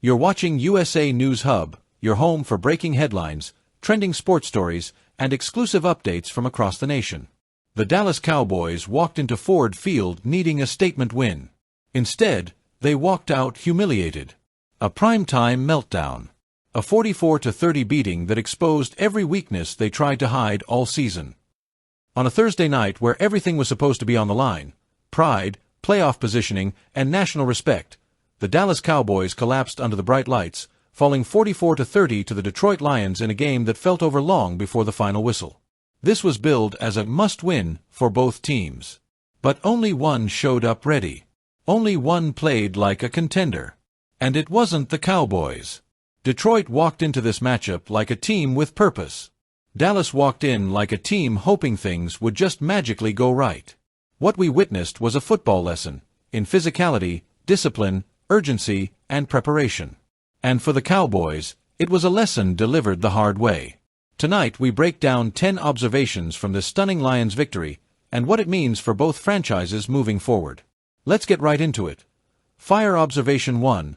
You're watching USA News Hub, your home for breaking headlines, trending sports stories, and exclusive updates from across the nation. The Dallas Cowboys walked into Ford Field needing a statement win. Instead, they walked out humiliated. A primetime meltdown. A 44-30 beating that exposed every weakness they tried to hide all season. On a Thursday night where everything was supposed to be on the line, pride, playoff positioning, and national respect, the Dallas Cowboys collapsed under the bright lights, falling 44-30 to the Detroit Lions in a game that felt over long before the final whistle. This was billed as a must-win for both teams. But only one showed up ready. Only one played like a contender. And it wasn't the Cowboys. Detroit walked into this matchup like a team with purpose. Dallas walked in like a team hoping things would just magically go right. What we witnessed was a football lesson in physicality, discipline, urgency, and preparation. And for the Cowboys, it was a lesson delivered the hard way. Tonight we break down 10 observations from this stunning Lions victory and what it means for both franchises moving forward. Let's get right into it. Fire Observation 1.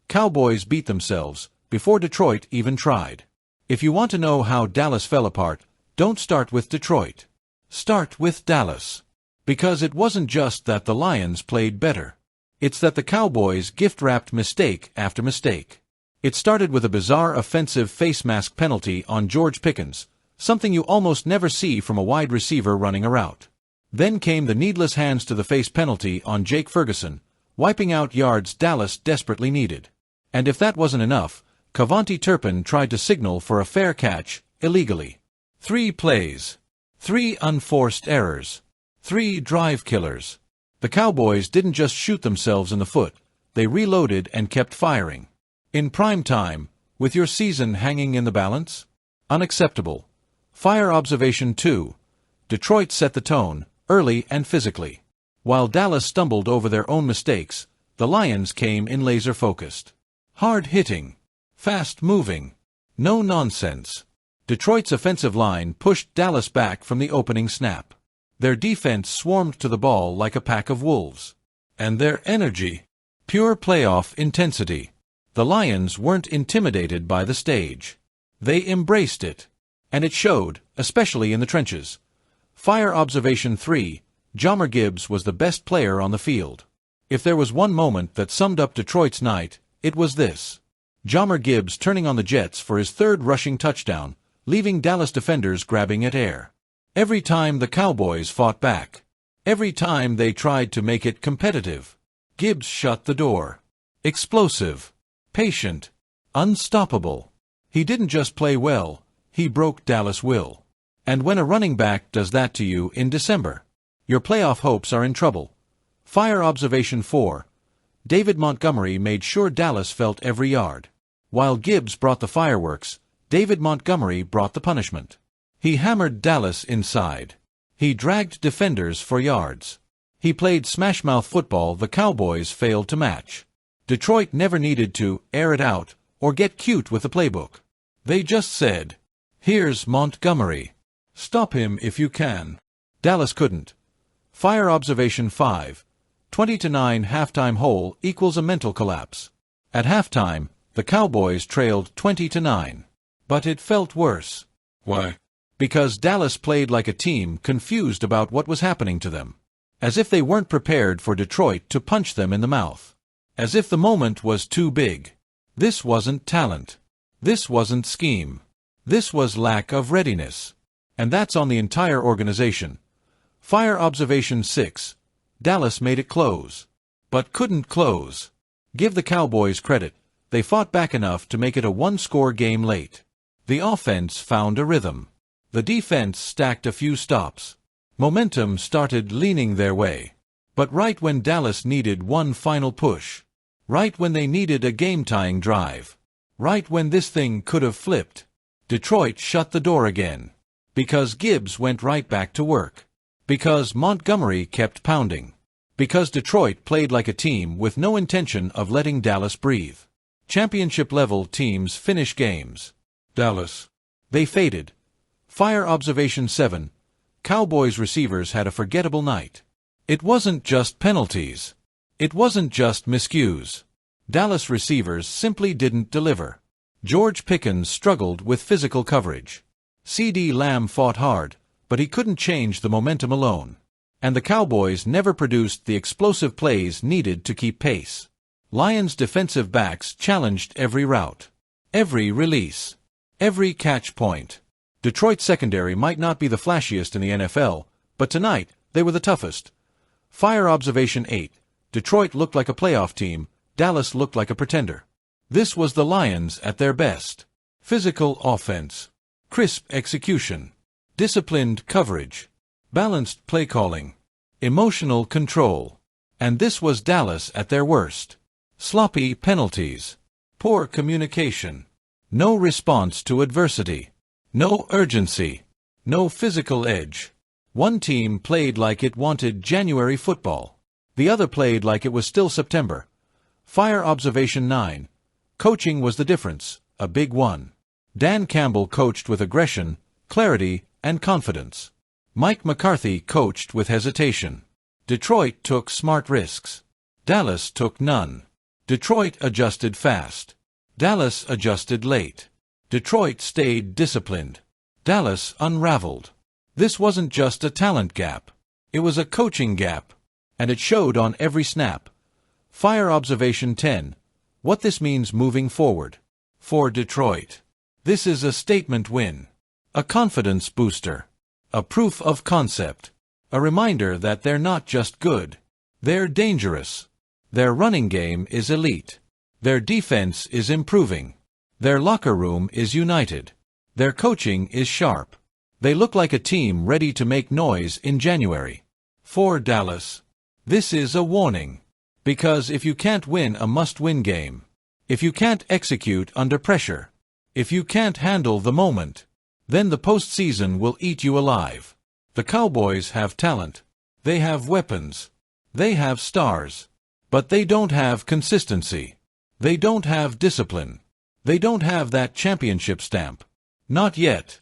Cowboys beat themselves before Detroit even tried. If you want to know how Dallas fell apart, don't start with Detroit. Start with Dallas. Because it wasn't just that the Lions played better. It's that the Cowboys gift-wrapped mistake after mistake. It started with a bizarre offensive face mask penalty on George Pickens, something you almost never see from a wide receiver running a route. Then came the needless hands to the face penalty on Jake Ferguson, wiping out yards Dallas desperately needed. And if that wasn't enough, Cavante Turpin tried to signal for a fair catch, illegally. 3 plays. 3 unforced errors. 3 drive killers. The Cowboys didn't just shoot themselves in the foot, they reloaded and kept firing. In prime time, with your season hanging in the balance? Unacceptable. Fire Observation 2. Detroit set the tone, early and physically. While Dallas stumbled over their own mistakes, the Lions came in laser-focused. Hard-hitting. Fast-moving. No nonsense. Detroit's offensive line pushed Dallas back from the opening snap. Their defense swarmed to the ball like a pack of wolves. And their energy. Pure playoff intensity. The Lions weren't intimidated by the stage. They embraced it. And it showed, especially in the trenches. Fire Observation 3. Jahmyr Gibbs was the best player on the field. If there was one moment that summed up Detroit's night, it was this. Jahmyr Gibbs turning on the Jets for his 3rd rushing touchdown, leaving Dallas defenders grabbing at air. Every time the Cowboys fought back. Every time they tried to make it competitive. Gibbs shut the door. Explosive. Patient. Unstoppable. He didn't just play well, he broke Dallas' will. And when a running back does that to you in December, your playoff hopes are in trouble. Fire Observation 4. David Montgomery made sure Dallas felt every yard. While Gibbs brought the fireworks, David Montgomery brought the punishment. He hammered Dallas inside. He dragged defenders for yards. He played smash-mouth football the Cowboys failed to match. Detroit never needed to air it out or get cute with the playbook. They just said, "Here's Montgomery. Stop him if you can." Dallas couldn't. Fire Observation 5. 20-9 halftime hole equals a mental collapse. At halftime, the Cowboys trailed 20-9. But it felt worse. Why? Because Dallas played like a team confused about what was happening to them. As if they weren't prepared for Detroit to punch them in the mouth. As if the moment was too big. This wasn't talent. This wasn't scheme. This was lack of readiness. And that's on the entire organization. Fire Observation 6. Dallas made it close. But couldn't close. Give the Cowboys credit. They fought back enough to make it a 1-score game late. The offense found a rhythm. The defense stacked a few stops. Momentum started leaning their way. But right when Dallas needed one final push. Right when they needed a game-tying drive. Right when this thing could have flipped. Detroit shut the door again. Because Gibbs went right back to work. Because Montgomery kept pounding. Because Detroit played like a team with no intention of letting Dallas breathe. Championship-level teams finish games. Dallas. They faded. Fire Observation 7. Cowboys receivers had a forgettable night. It wasn't just penalties. It wasn't just miscues. Dallas receivers simply didn't deliver. George Pickens struggled with physical coverage. CeeDee Lamb fought hard, but he couldn't change the momentum alone. And the Cowboys never produced the explosive plays needed to keep pace. Lions defensive backs challenged every route, every release, every catch point. Detroit's secondary might not be the flashiest in the NFL, but tonight they were the toughest. Fire observation 8. Detroit looked like a playoff team, Dallas looked like a pretender. This was the Lions at their best. Physical offense, crisp execution, disciplined coverage, balanced play calling, emotional control. And this was Dallas at their worst. Sloppy penalties, poor communication, no response to adversity, no urgency, no physical edge. One team played like it wanted January football. The other played like it was still September. Fire observation 9. Coaching was the difference, a big one. Dan Campbell coached with aggression, clarity, and confidence. Mike McCarthy coached with hesitation. Detroit took smart risks. Dallas took none. Detroit adjusted fast. Dallas adjusted late. Detroit stayed disciplined. Dallas unraveled. This wasn't just a talent gap. It was a coaching gap. And it showed on every snap. Fire observation 10. What this means moving forward. For Detroit. This is a statement win. A confidence booster. A proof of concept. A reminder that they're not just good. They're dangerous. Their running game is elite. Their defense is improving. Their locker room is united. Their coaching is sharp. They look like a team ready to make noise in January. For Dallas. This is a warning. Because if you can't win a must-win game, if you can't execute under pressure, if you can't handle the moment, then the postseason will eat you alive. The Cowboys have talent. They have weapons. They have stars. But they don't have consistency. They don't have discipline. They don't have that championship stamp. Not yet.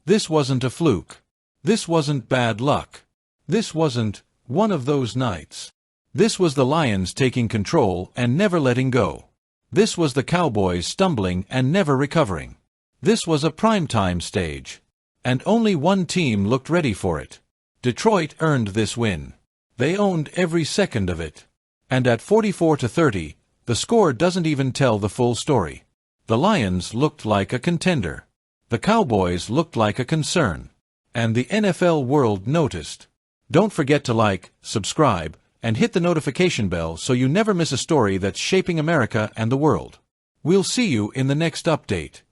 This wasn't a fluke. This wasn't bad luck. This wasn't one of those nights. This was the Lions taking control and never letting go. This was the Cowboys stumbling and never recovering. This was a primetime stage. And only one team looked ready for it. Detroit earned this win. They owned every second of it. And at 44-30, the score doesn't even tell the full story. The Lions looked like a contender. The Cowboys looked like a concern. And the NFL world noticed. Don't forget to like, subscribe, and hit the notification bell so you never miss a story that's shaping America and the world. We'll see you in the next update.